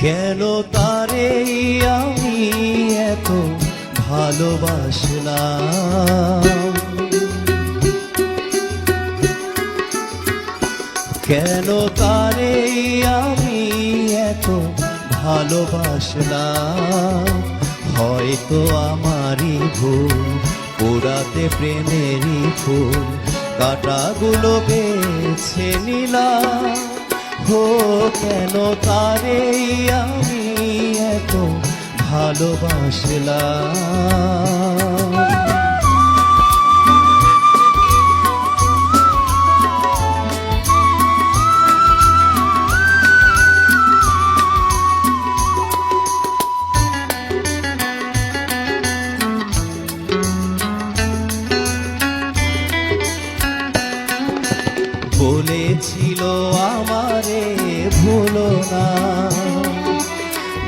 কেন তারে আমি এত ভালোবাসলাম, কেন তারে আমি এত ভালোবাসলাম। হয়তো আমারই ভুল, পোড়াতে প্রেমেরই ফুল কাঁটাগুলো বেছে নিলাম। হো কেন তারে আমি এত ভালোবাসলাম। বলেছিল আমারে ভুলো না,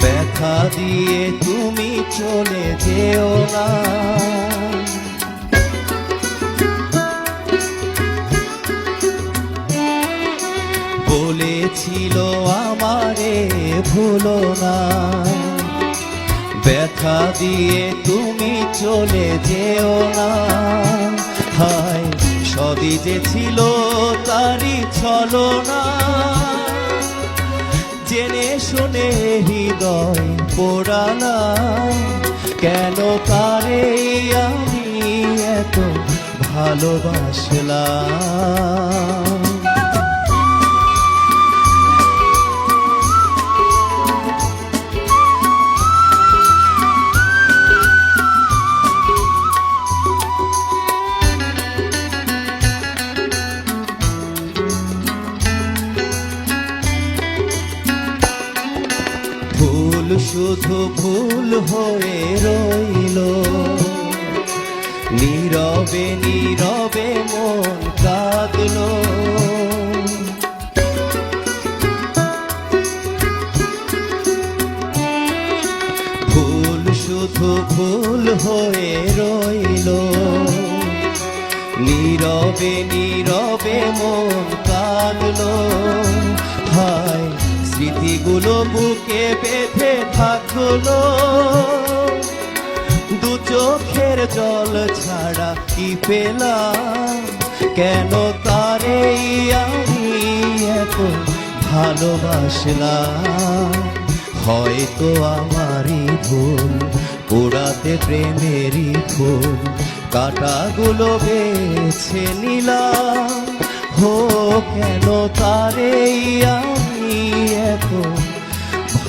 ব্যথা দিয়ে তুমি চলে যেও না। বলেছিল আমারে ভুলো না, ব্যথা দিয়ে তুমি চলে যেও না। হায় সবই যে ছিল তারই ছলনা, জেনে শুনে হৃদয় পোড়ালাম। কেন তারে আমি এত ভালোবাসলাম। ভুল শুধু ভুল হয়ে রইল, নীরবে নীরবে মন কাঁদলো। ভুল শুধু ভুল হয়ে রইল, নীরবে নীরবে মন কাঁদলো। হায় স্মৃতিগুলো বুকে বেঁধে থাকলো, দু চোখের জল ছাড়া কি পেলাম। কেন তারে আমি এত ভালোবাসলাম। হয়তো আমারই ভুল, পোড়াতে প্রেমেরই ফুল কাঁটাগুলো বেছে নিলাম। হো কেন তারে আমি এত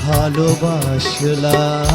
ভালোবাসলাম।